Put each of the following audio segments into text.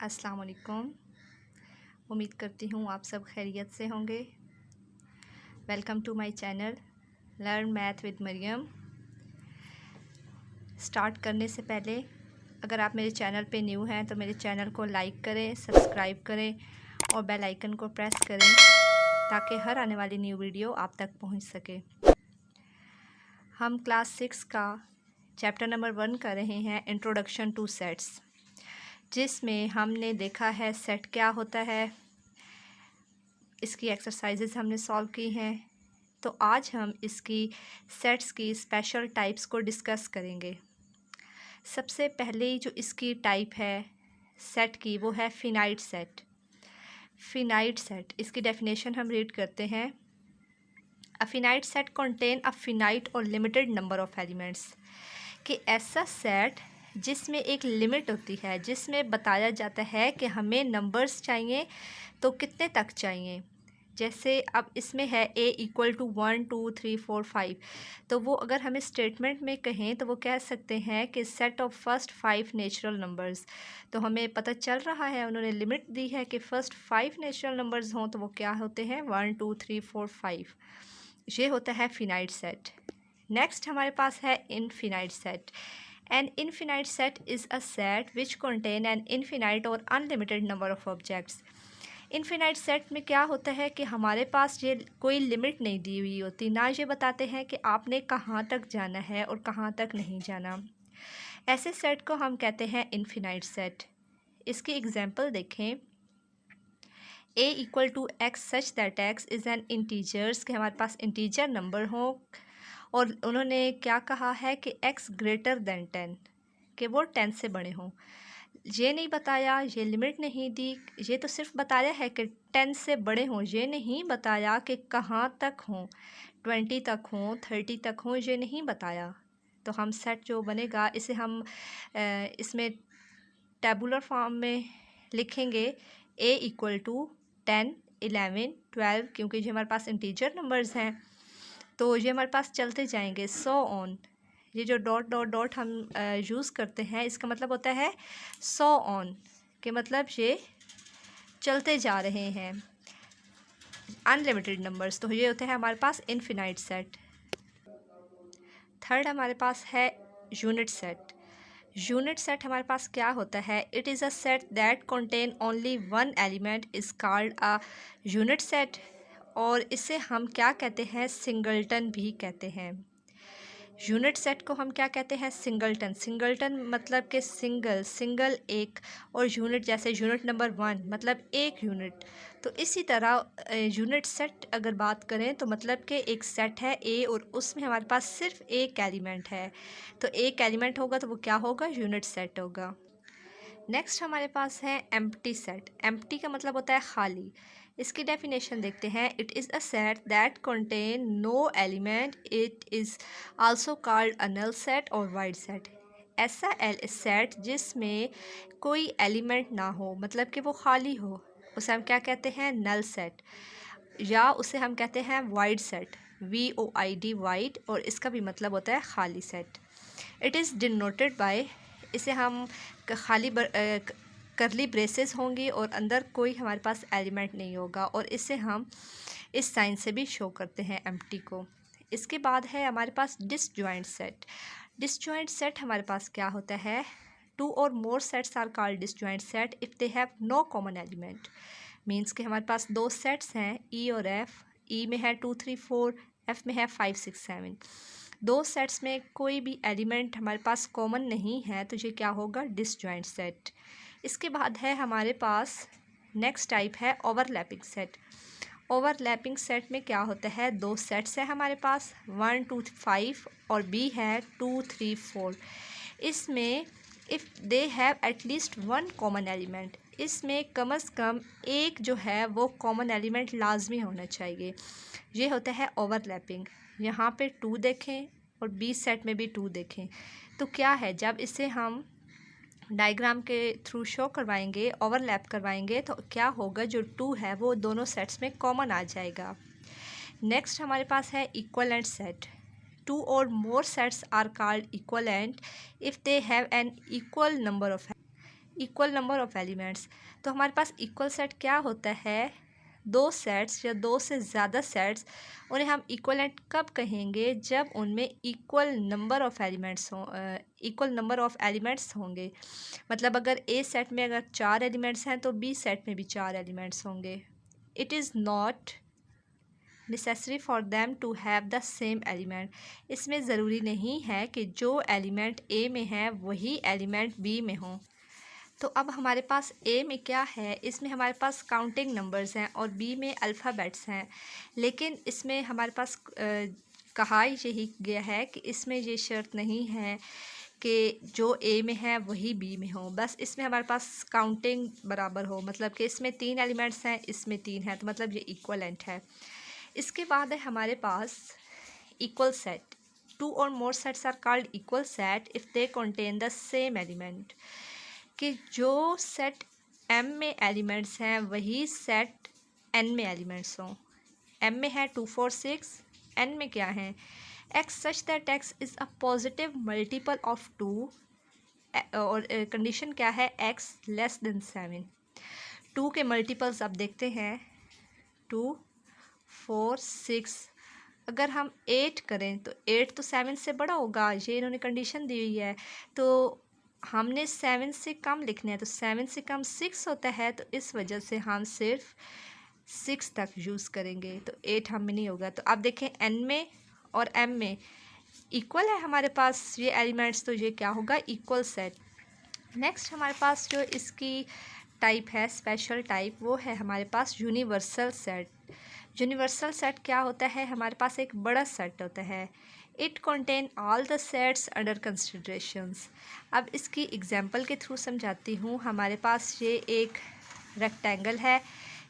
अस्सलाम वालेकुम। उम्मीद करती हूँ आप सब खैरियत से होंगे। Welcome to my channel learn math with Mariam. Start करने से पहले अगर आप मेरे चैनल पे न्यू हैं तो मेरे चैनल को लाइक करें, सब्सक्राइब करें और बेल आइकन को प्रेस करें ताकि हर आने वाली न्यू वीडियो आप तक पहुंच सके। हम क्लास 6 का चैप्टर नंबर 1 कर रहे हैं, इंट्रोडक्शन टू सेट्स, जिसमें हमने देखा है सेट क्या होता है। इसकी एक्सरसाइजेस हमने सॉल्व की हैं। तो आज हम इसकी सेट्स की स्पेशल टाइप्स को डिस्कस करेंगे। सबसे पहले जो इसकी टाइप है सेट की वो है फिनाइट सेट। फिनाइट सेट, इसकी डेफिनेशन हम रीड करते हैं। A finite set contain a finite और लिमिटेड नंबर ऑफ एलिमेंट्स, कि ऐसा सेट जिसमें एक लिमिट होती है, जिसमें बताया जाता है कि हमें नंबर्स चाहिए तो कितने तक चाहिए। जैसे अब इसमें है a इक्वल टू 1 2 3 4 5, तो वो अगर हमें स्टेटमेंट में कहें तो वो कह सकते हैं कि set of first 5 natural numbers. तो हमें पता चल रहा है, उन्होंने लिमिट दी है कि फ़र्स्ट 5 नेचुरल नंबर्स हों तो वो क्या होते हैं 1 2 3 4 5। ये होता है फिनाइट सेट। नेक्स्ट हमारे पास है infinite set. An infinite set is a set which contain an infinite or unlimited number of objects. Infinite set में क्या होता है कि हमारे पास ये कोई लिमिट नहीं दी हुई होती, ना ये बताते हैं कि आपने कहाँ तक जाना है और कहाँ तक नहीं जाना। ऐसे सेट को हम कहते हैं इनफिनाइट सेट। इसकी एग्जांपल देखें। a equal to x such that x is an integers, कि हमारे पास इंटीजर नंबर हो, और उन्होंने क्या कहा है कि x ग्रेटर दैन 10, कि वो 10 से बड़े हों। ये नहीं बताया, ये लिमिट नहीं दी, ये तो सिर्फ बताया है कि 10 से बड़े हों। ये नहीं बताया कि कहाँ तक हों, 20 तक हों, 30 तक हों, ये नहीं बताया। तो हम सेट जो बनेगा इसे हम इसमें टेबुलर फॉर्म में लिखेंगे। a इक्वल टू 10 11 12, क्योंकि ये हमारे पास इंटीजर नंबर्स हैं तो ये हमारे पास चलते जाएंगे, सो ऑन। ये जो डॉट डॉट डॉट हम यूज़ करते हैं इसका मतलब होता है सो ऑन, के मतलब ये चलते जा रहे हैं अनलिमिटेड नंबर्स। तो ये होते हैं हमारे पास इनफिनाइट सेट। थर्ड हमारे पास है यूनिट सेट। यूनिट सेट हमारे पास क्या होता है? It is a set that contain only one element is called a unit set, और इसे हम क्या कहते हैं सिंगल्टन भी कहते हैं। यूनिट सेट को हम क्या कहते हैं सिंगल्टन। सिंगल्टन मतलब कि सिंगल एक, और यूनिट जैसे यूनिट नंबर 1 मतलब एक यूनिट। तो इसी तरह यूनिट सेट अगर बात करें तो मतलब कि एक सेट है ए और उसमें हमारे पास सिर्फ एक एलिमेंट है, तो एक एलिमेंट होगा तो वो क्या होगा यूनिट सेट होगा। नेक्स्ट हमारे पास है एम्प्टी सेट। एम्प्टी का मतलब होता है खाली। इसकी डेफिनेशन देखते हैं। It is a set that contain no element, it is also called a null set और वाइड सेट। ऐसा सेट जिसमें कोई एलिमेंट ना हो, मतलब कि वो खाली हो, उसे हम क्या कहते हैं नल सेट, या उसे हम कहते हैं वाइड सेट, VOID वाइड, और इसका भी मतलब होता है खाली set. It is denoted by, इसे हम खाली करली ब्रेसेस होंगी और अंदर कोई हमारे पास एलिमेंट नहीं होगा, और इसे हम इस साइन से भी शो करते हैं एम्प्टी को। इसके बाद है हमारे पास डिसजॉइंट सेट। डिसजॉइंट सेट हमारे पास क्या होता है? टू और more sets are called disjoint set if they have no common element. Means कि हमारे पास दो सेट्स हैं E और F। E में है 2 3 4, F में है 5 6 7। दो सेट्स में कोई भी एलिमेंट हमारे पास कॉमन नहीं है, तो ये क्या होगा डिसजॉइंट सेट। इसके बाद है हमारे पास नेक्स्ट टाइप है ओवरलैपिंग सेट। ओवरलैपिंग सेट में क्या होता है? दो सेट्स है हमारे पास 1 2 5 और B है 2 3 4। इसमें if they have at least one common element, इसमें कम से कम एक जो है वो कॉमन एलिमेंट लाजमी होना चाहिए। ये होता है ओवरलैपिंग। यहाँ पे 2 देखें और बी सेट में भी 2 देखें, तो क्या है जब इसे हम डायग्राम के थ्रू शो करवाएंगे, ओवरलैप करवाएंगे, तो क्या होगा जो 2 है वो दोनों सेट्स में कॉमन आ जाएगा। नेक्स्ट हमारे पास है इक्वलेंट सेट। टू और more sets are called equivalent if they have an equal number of. Equal number of elements. तो हमारे पास इक्वल सेट क्या होता है? दो सेट्स या दो से ज़्यादा सेट्स, उन्हें हम इक्वलेंट कब कहेंगे? जब उनमें इक्वल नंबर ऑफ एलिमेंट्स हों, इक्वल नंबर ऑफ एलिमेंट्स होंगे। मतलब अगर ए सेट में अगर 4 एलिमेंट्स हैं तो बी सेट में भी 4 एलिमेंट्स होंगे। It is not necessary for them to have the same element. इसमें ज़रूरी नहीं है कि जो एलिमेंट ए में है वही एलिमेंट बी में हो। तो अब हमारे पास ए में क्या है? इसमें हमारे पास काउंटिंग नंबर्स हैं और बी में अल्फ़ाबेट्स हैं। लेकिन इसमें हमारे पास कहा यही गया है कि इसमें ये शर्त नहीं है कि जो ए में है वही बी में हो। बस इसमें हमारे पास काउंटिंग बराबर हो, मतलब कि इसमें 3 एलिमेंट्स हैं, इसमें 3 हैं, तो मतलब ये इक्वलेंट है। इसके बाद है हमारे पास इक्वल सेट। 2 और more sets are called equal set if they contain the same element. कि जो सेट एम में एलिमेंट्स हैं वही सेट एन में एलिमेंट्स हों। एम में है 2 4 6, एन में क्या है? X such that x is a positive multiple of 2, और कंडीशन क्या है? X less than 7। 2 के मल्टीपल्स अब देखते हैं, 2 4 6। अगर हम 8 करें तो 8 तो 7 से बड़ा होगा, ये इन्होंने कंडीशन दी हुई है। तो हमने 7 से कम लिखना है, तो 7 से कम 6 होता है, तो इस वजह से हम सिर्फ 6 तक यूज़ करेंगे, तो 8 हम में नहीं होगा। तो आप देखें एन में और एम में इक्वल है हमारे पास ये एलिमेंट्स, तो ये क्या होगा? Equal set. नेक्स्ट हमारे पास जो इसकी टाइप है, स्पेशल टाइप, वो है हमारे पास यूनिवर्सल सेट। यूनिवर्सल सेट क्या होता है? हमारे पास एक बड़ा सेट होता है। It contain all the sets under considerations. अब इसकी एग्जांपल के थ्रू समझाती हूँ। हमारे पास ये एक रेक्टेंगल है,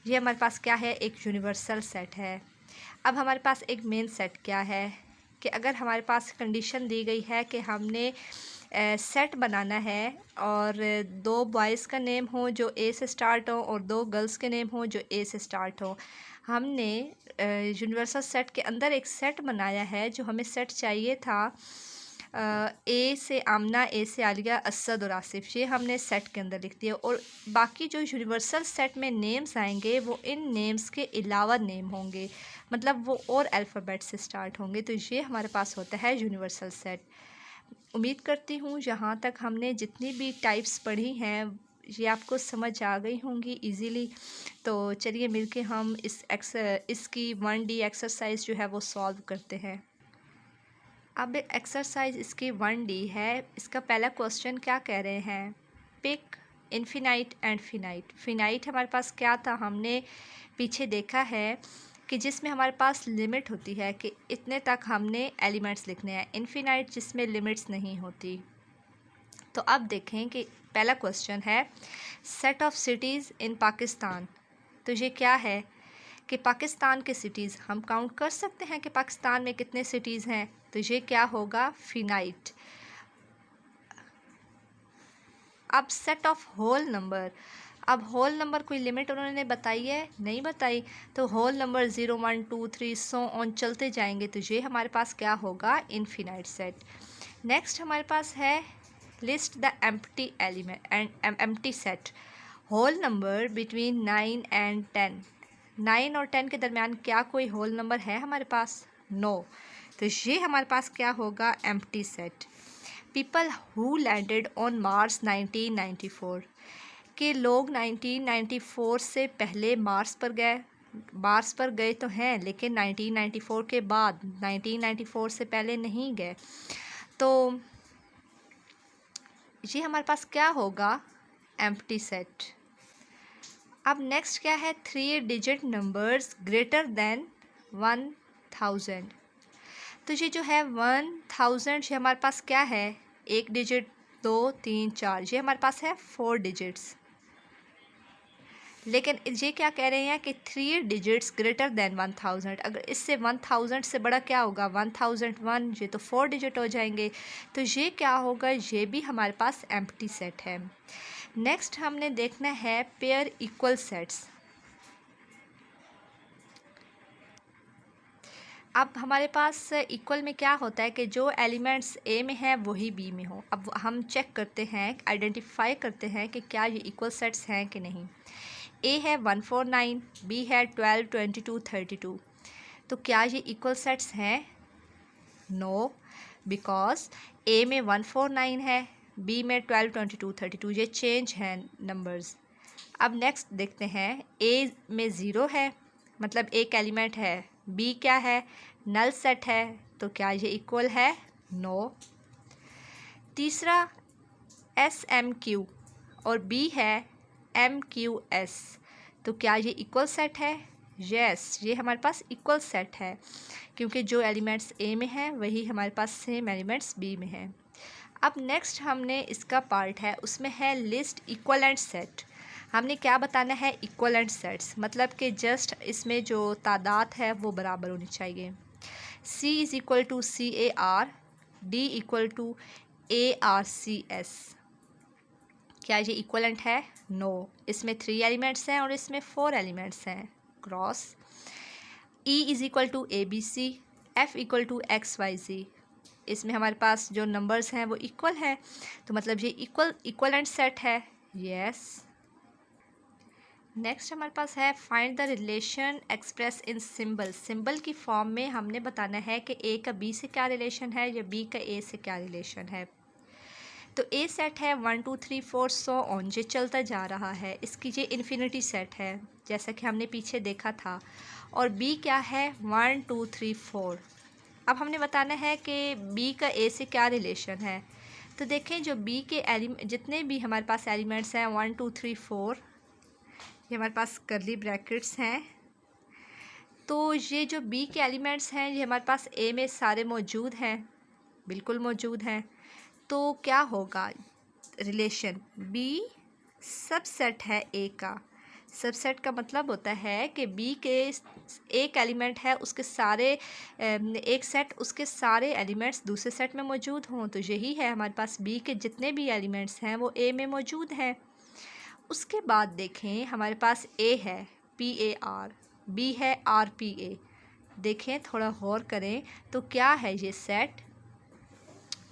ये हमारे पास क्या है? एक यूनिवर्सल सेट है। अब हमारे पास एक मेन सेट क्या है कि अगर हमारे पास कंडीशन दी गई है कि हमने सेट बनाना है और 2 बॉयज़ का नेम हो जो ए से स्टार्ट हो और 2 गर्ल्स के नेम हो जो ए से स्टार्ट हो। हमने यूनिवर्सल सेट के अंदर एक सेट बनाया है। जो हमें सेट चाहिए था ए से आमना, ए से आलिया, असद और आसिफ, ये हमने सेट के अंदर लिख दिया। और बाकी जो यूनिवर्सल सेट में नेम्स आएंगे वो इन नेम्स के अलावा नेम होंगे, मतलब वो और अल्फ़ाबेट से स्टार्ट होंगे। तो ये हमारे पास होता है यूनिवर्सल सेट। उम्मीद करती हूँ जहाँ तक हमने जितनी भी टाइप्स पढ़ी हैं ये आपको समझ आ गई होंगी इजीली। तो चलिए मिलके हम इसकी 1D एक्सरसाइज जो है वो सॉल्व करते हैं। अब एक्सरसाइज इसकी 1D है। इसका पहला क्वेश्चन क्या कह रहे हैं? Pick infinite and finite. Finite हमारे पास क्या था? हमने पीछे देखा है कि जिसमें हमारे पास लिमिट होती है कि इतने तक हमने एलिमेंट्स लिखने हैं। इनफिनाइट जिसमें लिमिट्स नहीं होती। तो अब देखें कि पहला क्वेश्चन है set of cities in Pakistan. तो ये क्या है कि पाकिस्तान के सिटीज़ हम काउंट कर सकते हैं कि पाकिस्तान में कितने सिटीज़ हैं। तो ये क्या होगा? फिनाइट। अब सेट ऑफ होल नंबर। अब होल नंबर कोई लिमिट उन्होंने बताई है? नहीं बताई। तो होल नंबर 0 1 2 3 सो ऑन चलते जाएंगे। तो ये हमारे पास क्या होगा? Infinite set. नेक्स्ट हमारे पास है list the empty element and empty set. Whole number between 9 and 10। 9 और 10 के दरमियान क्या कोई होल नंबर है हमारे पास? नो। तो ये हमारे पास क्या होगा? Empty set. People who landed on Mars 1994। के लोग 1994 से पहले मार्स पर गए। मार्स पर गए तो हैं लेकिन 1994 के बाद, 1994 से पहले नहीं गए। तो ये हमारे पास क्या होगा? Empty set. अब नेक्स्ट क्या है? 3 डिजिट नंबर्स ग्रेटर देन 1000। तो ये जो है 1000, ये हमारे पास क्या है? 1 डिजिट, 2 3 4, ये हमारे पास है 4 डिजिट्स। लेकिन ये क्या कह रहे हैं कि 3 डिजिट्स ग्रेटर देन 1000। अगर इससे 1000 से बड़ा क्या होगा? 1001, ये तो 4 डिजिट हो जाएंगे। तो ये क्या होगा? ये भी हमारे पास एम्प्टी सेट है। नेक्स्ट हमने देखना है पेयर इक्वल सेट्स। अब हमारे पास इक्वल में क्या होता है कि जो एलिमेंट्स ए में है वही बी में हो। अब हम चेक करते हैं, आइडेंटिफाई करते हैं कि क्या ये इक्वल सेट्स हैं कि नहीं। ए है 149, बी है 12, 22, 32। तो क्या ये इक्वल सेट्स हैं? नो, बिकॉज ए में 149 है, बी में 12, 22, 32, ये चेंज हैं नंबर्स। अब नेक्स्ट देखते हैं, ए में ज़ीरो है, मतलब एक एलिमेंट है। बी क्या है? नल सेट है, तो क्या ये इक्वल है? नो। तीसरा, एस एम क्यू और बी है एम क्यू एस, तो क्या ये इक्वल सेट है? यस, ये हमारे पास इक्वल सेट है, क्योंकि जो एलिमेंट्स ए में हैं वही हमारे पास सेम एलिमेंट्स बी में हैं। अब नेक्स्ट हमने इसका पार्ट है, उसमें है लिस्ट इक्वलेंट सेट। हमने क्या बताना है? इक्वलेंट सेट्स, मतलब कि जस्ट इसमें जो तादाद है वो बराबर होनी चाहिए। C is equal to CAR, D equal to ARCS। क्या ये इक्वलेंट है? नो। इसमें 3 एलिमेंट्स हैं और इसमें 4 एलिमेंट्स हैं। Cross. E is equal to ABC, F equal to XYZ। इसमें हमारे पास जो नंबर्स हैं वो इक्वल हैं, तो मतलब ये इक्वलेंट सेट है। यस। नेक्स्ट हमारे पास है find the relation express in symbol. Symbol की फॉर्म में हमने बताना है कि ए का बी से क्या रिलेशन है या बी का ए से क्या रिलेशन है। तो ए सेट है 1 2 3 4 सो ऑन, ये चलता जा रहा है, इसकी ये इन्फिनिटी सेट है जैसा कि हमने पीछे देखा था। और बी क्या है? 1 2 3 4। अब हमने बताना है कि बी का ए से क्या रिलेशन है। तो देखें, जो बी के जितने भी हमारे पास एलिमेंट्स हैं 1 2 3 4, ये हमारे पास करली ब्रैकेट्स हैं। तो ये जो बी के एलिमेंट्स हैं ये हमारे पास ए में सारे मौजूद हैं, बिल्कुल मौजूद हैं। तो क्या होगा रिलेशन? बी सबसेट है ए का। सबसेट का मतलब होता है कि बी के एक एलिमेंट है, उसके सारे एक सेट, उसके सारे एलिमेंट्स दूसरे सेट में मौजूद हों। तो यही है हमारे पास, बी के जितने भी एलिमेंट्स हैं वो ए में मौजूद हैं। उसके बाद देखें, हमारे पास ए है PAR, बी है RPA। देखें, थोड़ा गौर करें तो क्या है ये सेट?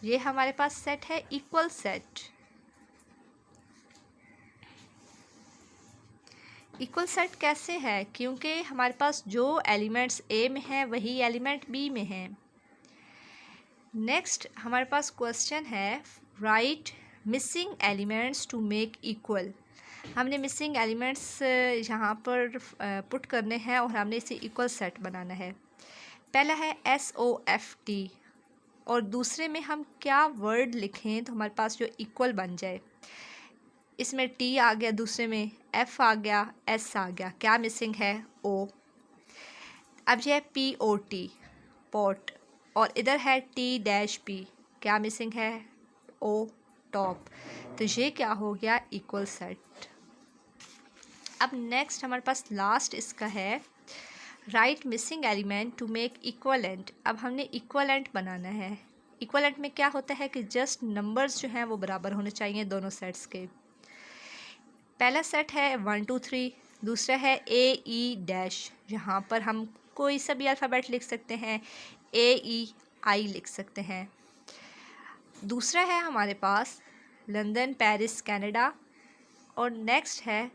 ये हमारे पास सेट है इक्वल सेट। इक्वल सेट कैसे है? क्योंकि हमारे पास जो एलिमेंट्स ए में हैं वही एलिमेंट बी में हैं। नेक्स्ट हमारे पास क्वेश्चन है, right missing elements to make equal. हमने मिसिंग एलिमेंट्स यहाँ पर पुट करने हैं और हमने इसे इक्वल सेट बनाना है। पहला है SOFT और दूसरे में हम क्या वर्ड लिखें तो हमारे पास जो इक्वल बन जाए। इसमें T आ गया, दूसरे में F आ गया, S आ गया, क्या मिसिंग है? O। अब यह है POT, पॉट, और इधर है T-P, क्या मिसिंग है? O, top. तो ये क्या हो गया? Equal set. अब नेक्स्ट हमारे पास लास्ट इसका है, right missing element to make equivalent. अब हमने इक्वलेंट बनाना है। इक्वलेंट में क्या होता है कि जस्ट नंबर्स जो हैं वो बराबर होने चाहिए दोनों सेट्स के। पहला सेट है 1 2 3, दूसरा है AE-, यहाँ पर हम कोई सा भी अल्फ़ाबेट लिख सकते हैं, AEI लिख सकते हैं। दूसरा है हमारे पास लंदन, पेरिस, कनाडा, और नेक्स्ट है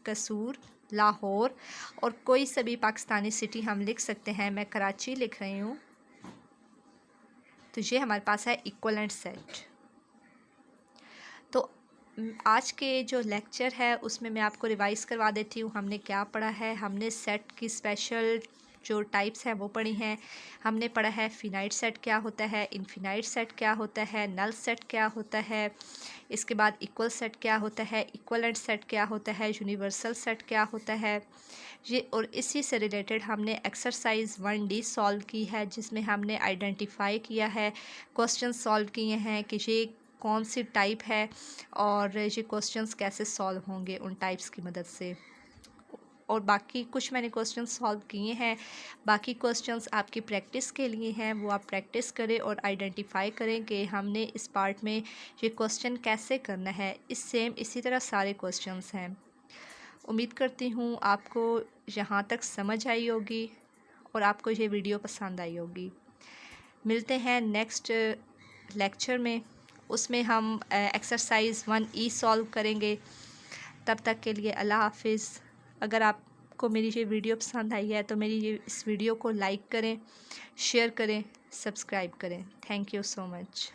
कसूर, लाहौर, और कोई सा भी पाकिस्तानी सिटी हम लिख सकते हैं। मैं कराची लिख रही हूँ। तो ये हमारे पास है इक्वलेंट सेट। तो आज के जो लेक्चर है उसमें मैं आपको रिवाइज़ करवा देती हूँ हमने क्या पढ़ा है। हमने सेट की स्पेशल जो टाइप्स हैं वो पढ़ी हैं। हमने पढ़ा है फिनाइट सेट क्या होता है, इनफिनाइट सेट क्या होता है, नल सेट क्या होता है, इसके बाद इक्वल सेट क्या होता है, इक्वलेंट सेट क्या होता है, यूनिवर्सल सेट क्या होता है ये। और इसी से रिलेटेड हमने एक्सरसाइज 1D सॉल्व की है, जिसमें हमने आइडेंटिफाई किया है, क्वेश्चन सॉल्व किए हैं कि ये कौन सी टाइप है और ये क्वेश्चंस कैसे सॉल्व होंगे उन टाइप्स की मदद से। और बाकी कुछ मैंने क्वेश्चंस सॉल्व किए हैं, बाकी क्वेश्चंस आपकी प्रैक्टिस के लिए हैं, वो आप प्रैक्टिस करें और आइडेंटिफाई करें कि हमने इस पार्ट में ये क्वेश्चन कैसे करना है। इसी तरह सारे क्वेश्चंस हैं। उम्मीद करती हूँ आपको यहाँ तक समझ आई होगी और आपको ये वीडियो पसंद आई होगी। मिलते हैं नेक्स्ट लेक्चर में, उसमें हम एक्सरसाइज 1E सॉल्व करेंगे। तब तक के लिए अल्लाह हाफिज़। अगर आपको मेरी ये वीडियो पसंद आई है तो मेरी इस वीडियो को लाइक करें, शेयर करें, सब्सक्राइब करें। Thank you so much.